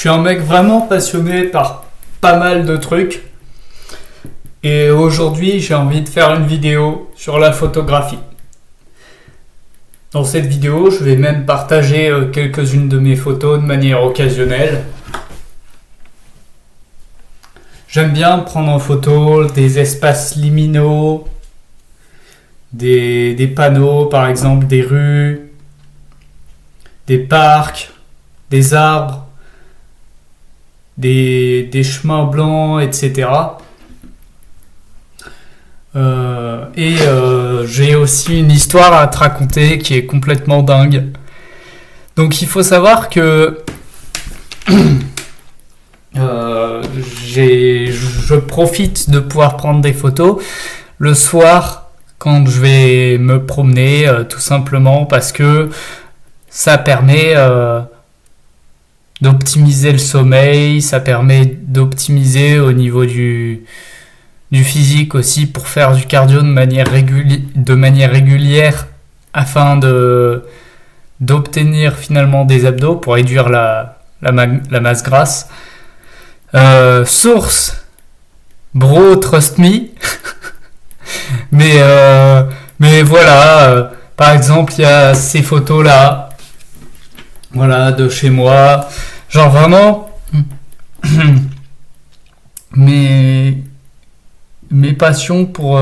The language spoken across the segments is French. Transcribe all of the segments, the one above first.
suis un mec vraiment passionné par pas mal de trucs. Et aujourd'hui, j'ai envie de faire une vidéo sur la photographie. Dans cette vidéo, je vais même partager quelques-unes de mes photos de manière occasionnelle. J'aime bien prendre en photo des espaces liminaux, des panneaux par exemple, des rues, des parcs, des arbres, des chemins blancs, etc. J'ai aussi une histoire à te raconter qui est complètement dingue. Donc il faut savoir que je profite de pouvoir prendre des photos le soir quand je vais me promener, tout simplement parce que ça permet d'optimiser le sommeil, ça permet d'optimiser au niveau du physique aussi pour faire du cardio de manière régulière afin d'obtenir finalement des abdos pour réduire la masse grasse. Source bro trust me. mais voilà, par exemple il y a ces photos là, voilà, de chez moi, genre vraiment mes passions pour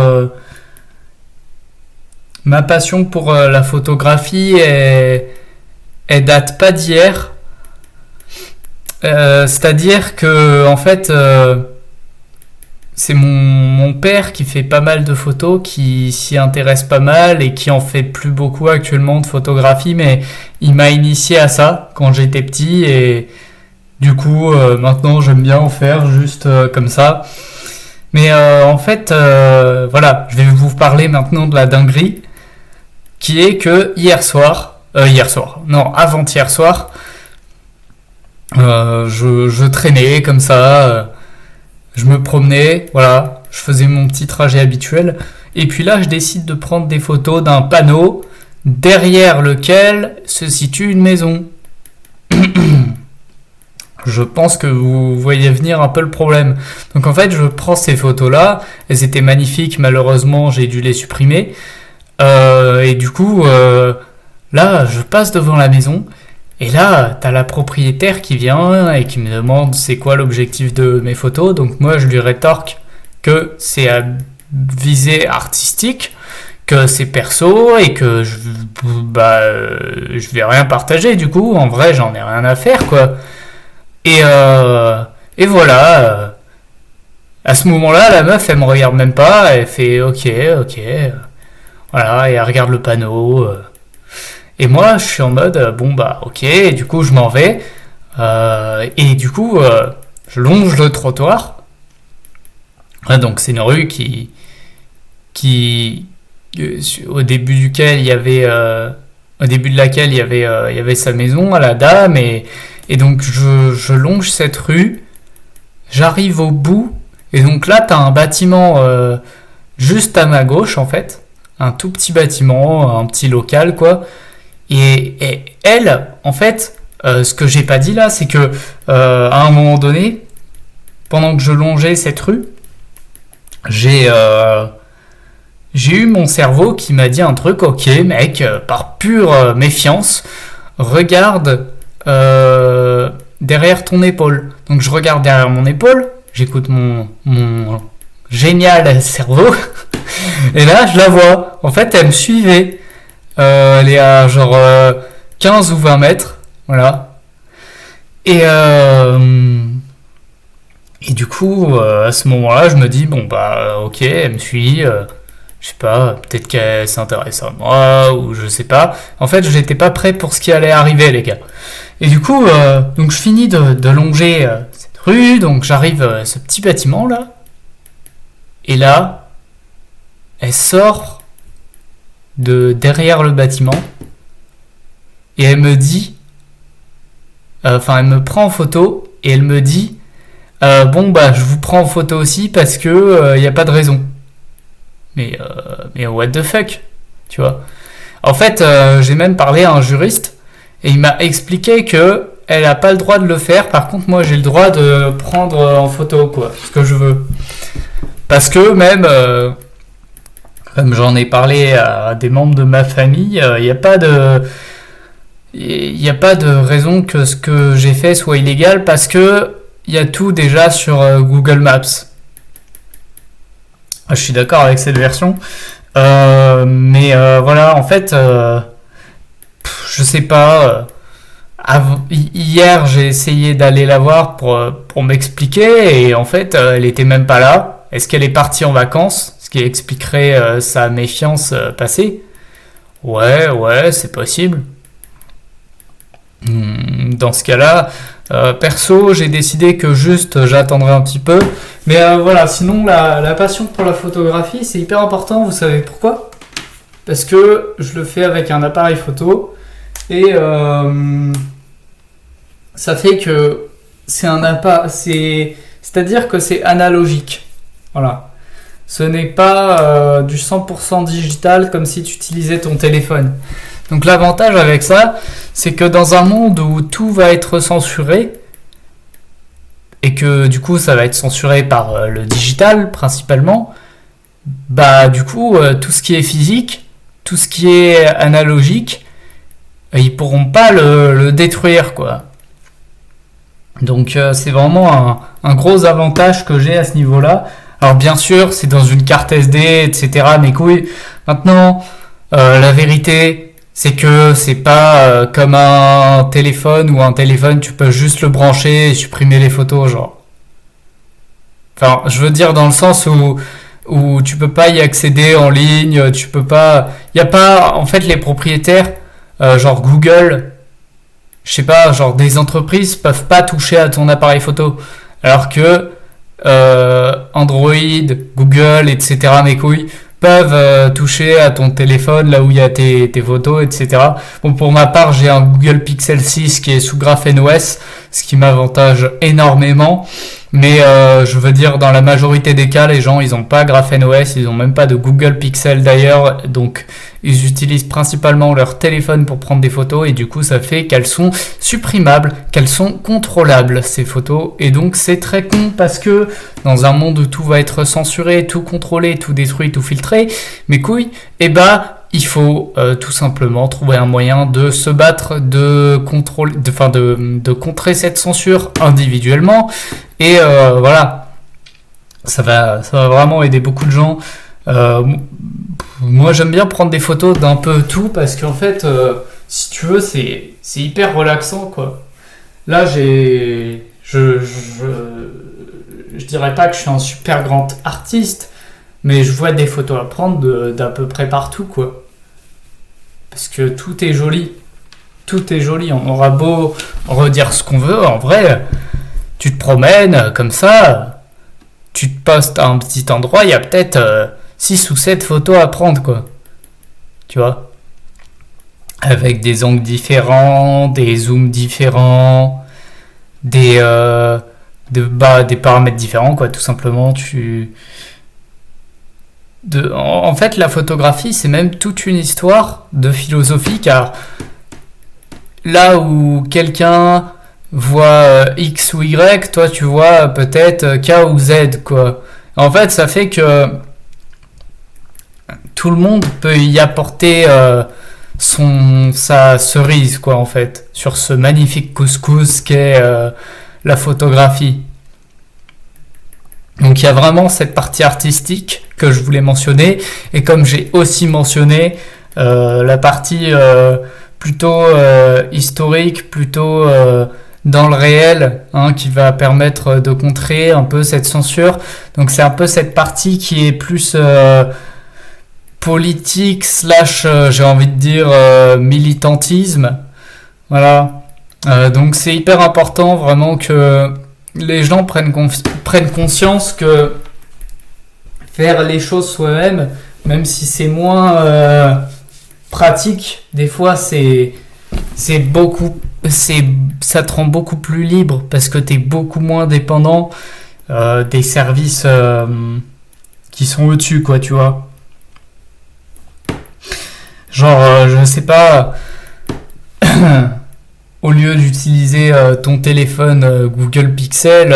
ma passion pour la photographie elle date pas d'hier. C'est-à-dire que en fait c'est mon père qui fait pas mal de photos, qui s'y intéresse pas mal et qui en fait plus beaucoup actuellement de photographie, mais il m'a initié à ça quand j'étais petit et du coup maintenant j'aime bien en faire juste comme ça. Mais en fait voilà, je vais vous parler maintenant de la dinguerie qui est que avant-hier soir, je traînais comme ça, je me promenais, voilà, je faisais mon petit trajet habituel, et puis là je décide de prendre des photos d'un panneau derrière lequel se situe une maison. Je pense que vous voyez venir un peu le problème. Donc en fait je prends ces photos là, elles étaient magnifiques, malheureusement j'ai dû les supprimer, et du coup là je passe devant la maison. Et là, t'as la propriétaire qui vient et qui me demande c'est quoi l'objectif de mes photos. Donc moi, je lui rétorque que c'est à visée artistique, que c'est perso et que je vais rien partager du coup. En vrai, j'en ai rien à faire, quoi. Et voilà. À ce moment-là, la meuf, elle me regarde même pas. Elle fait ok. Voilà, et elle regarde le panneau. Et moi, je suis en mode, bon bah ok, et du coup je m'en vais, et du coup je longe le trottoir. Donc c'est une rue qui au début de laquelle il y avait sa maison à la dame, et donc je longe cette rue, j'arrive au bout, et donc là t'as un bâtiment juste à ma gauche en fait, un tout petit bâtiment, un petit local quoi. Et elle, en fait, ce que j'ai pas dit là, c'est que à un moment donné, pendant que je longeais cette rue, j'ai eu mon cerveau qui m'a dit un truc. Ok, mec, par pure méfiance, regarde derrière ton épaule. Donc je regarde derrière mon épaule, j'écoute mon génial cerveau, et là je la vois. En fait, elle me suivait. Elle est à genre 15 ou 20 mètres, voilà. Et du coup, à ce moment-là, je me dis, bon bah ok, elle me suit, je sais pas, peut-être qu'elle s'intéresse à moi, ou je sais pas. En fait, j'étais pas prêt pour ce qui allait arriver, les gars. Et du coup, donc je finis de longer cette rue, donc j'arrive à ce petit bâtiment-là, et là, elle sort de derrière le bâtiment et elle me dit, elle me prend en photo et elle me dit bon bah je vous prends en photo aussi parce que y a pas de raison. Mais what the fuck, tu vois. En fait j'ai même parlé à un juriste et il m'a expliqué que elle a pas le droit de le faire. Par contre, moi, j'ai le droit de prendre en photo, quoi, ce que je veux. Parce que même, comme j'en ai parlé à des membres de ma famille, il n'y a pas de raison que ce que j'ai fait soit illégal parce que il y a tout déjà sur Google Maps. Je suis d'accord avec cette version. Mais voilà, en fait, je sais pas. Hier, j'ai essayé d'aller la voir pour m'expliquer et en fait, elle était même pas là. Est-ce qu'elle est partie en vacances? Ce qui expliquerait sa méfiance passée. Ouais, c'est possible. Dans ce cas-là, perso, j'ai décidé que juste j'attendrai un petit peu. Mais voilà, sinon la passion pour la photographie, c'est hyper important. Vous savez pourquoi? Parce que je le fais avec un appareil photo et ça fait que c'est-à-dire que c'est analogique. Voilà. Ce n'est pas du 100% digital comme si tu utilisais ton téléphone. Donc l'avantage avec ça, c'est que dans un monde où tout va être censuré, et que du coup ça va être censuré par le digital principalement, bah du coup tout ce qui est physique, tout ce qui est analogique, ils pourront pas le détruire quoi. Donc c'est vraiment un gros avantage que j'ai à ce niveau-là. Alors bien sûr c'est dans une carte SD, etc. Mes couilles. Maintenant la vérité c'est que c'est pas comme un téléphone où un téléphone tu peux juste le brancher et supprimer les photos genre. Enfin je veux dire dans le sens où tu peux pas y accéder en ligne, tu peux pas, y a pas en fait les propriétaires genre Google, je sais pas, genre des entreprises peuvent pas toucher à ton appareil photo alors que Android, Google, etc. mes couilles peuvent toucher à ton téléphone là où il y a tes photos, etc. Bon, pour ma part, j'ai un Google Pixel 6 qui est sous Graphene OS, ce qui m'avantage énormément. Mais je veux dire, dans la majorité des cas, les gens, ils n'ont pas Graphene OS, ils n'ont même pas de Google Pixel d'ailleurs, donc ils utilisent principalement leur téléphone pour prendre des photos et du coup, ça fait qu'elles sont supprimables, qu'elles sont contrôlables ces photos. Et donc, c'est très con parce que dans un monde où tout va être censuré, tout contrôlé, tout détruit, tout filtré, mes couilles, eh bah il faut tout simplement trouver un moyen de se battre, de contrer cette censure individuellement. Et voilà, ça va vraiment aider beaucoup de gens. Moi, j'aime bien prendre des photos d'un peu tout parce qu'en fait, si tu veux, c'est hyper relaxant, quoi. Là, je dirais pas que je suis un super grand artiste, mais je vois des photos à prendre d'à peu près partout, quoi. Parce que tout est joli. Tout est joli. On aura beau redire ce qu'on veut, en vrai, tu te promènes comme ça, tu te postes à un petit endroit, il y a peut-être 6 ou 7 photos à prendre, quoi. Tu vois? Avec des angles différents, des zooms différents, des paramètres différents, quoi. Tout simplement, en fait, la photographie, c'est même toute une histoire de philosophie, car là où quelqu'un voit X ou Y, toi tu vois peut-être K ou Z, quoi. En fait, ça fait que tout le monde peut y apporter sa cerise, quoi, en fait, sur ce magnifique couscous qu'est la photographie. Donc il y a vraiment cette partie artistique que je voulais mentionner, et comme j'ai aussi mentionné la partie plutôt historique, plutôt dans le réel, hein, qui va permettre de contrer un peu cette censure. Donc c'est un peu cette partie qui est plus politique slash, j'ai envie de dire, militantisme. Voilà. Donc c'est hyper important vraiment que les gens prennent conscience que faire les choses soi-même, même si c'est moins pratique, des fois ça te rend beaucoup plus libre parce que t'es beaucoup moins dépendant des services qui sont au-dessus, quoi, tu vois. Genre, je sais pas, au lieu d'utiliser ton téléphone Google Pixel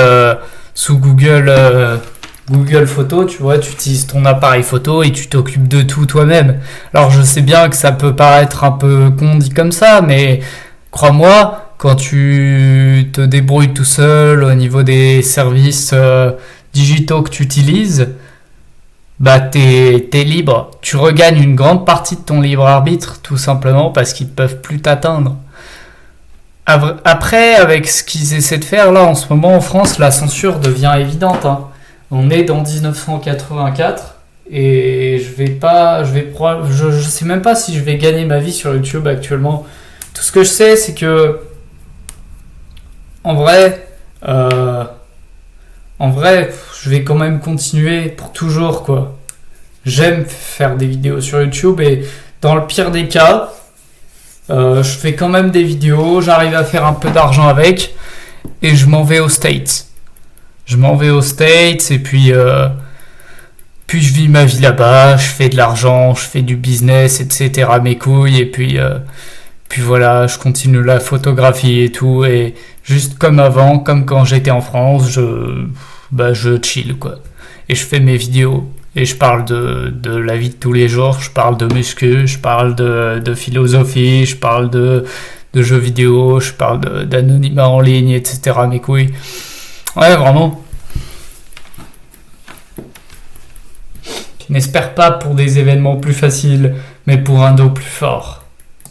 sous Google Photos, tu vois, tu utilises ton appareil photo et tu t'occupes de tout toi-même. Alors je sais bien que ça peut paraître un peu con dit comme ça, mais crois-moi, quand tu te débrouilles tout seul au niveau des services digitaux que tu utilises, bah t'es libre. Tu regagnes une grande partie de ton libre arbitre, tout simplement parce qu'ils ne peuvent plus t'atteindre. Après, avec ce qu'ils essaient de faire là en ce moment en France, la censure devient évidente, hein. On est dans 1984 et je sais même pas si je vais gagner ma vie sur YouTube actuellement. Tout ce que je sais, c'est que en vrai, euh, en vrai, je vais quand même continuer pour toujours quoi. J'aime faire des vidéos sur YouTube et dans le pire des cas, je fais quand même des vidéos, j'arrive à faire un peu d'argent avec et je m'en vais aux States. Je m'en vais aux States et puis je vis ma vie là-bas, je fais de l'argent, je fais du business, etc. mes couilles et puis voilà, je continue la photographie et tout et juste comme avant, comme quand j'étais en France, je chill quoi. Et je fais mes vidéos et je parle de la vie de tous les jours, je parle de muscu, je parle de philosophie, je parle de jeux vidéo, je parle d'anonymat en ligne, etc. mes couilles. Ouais, vraiment. Je n'espère pas pour des événements plus faciles, mais pour un dos plus fort.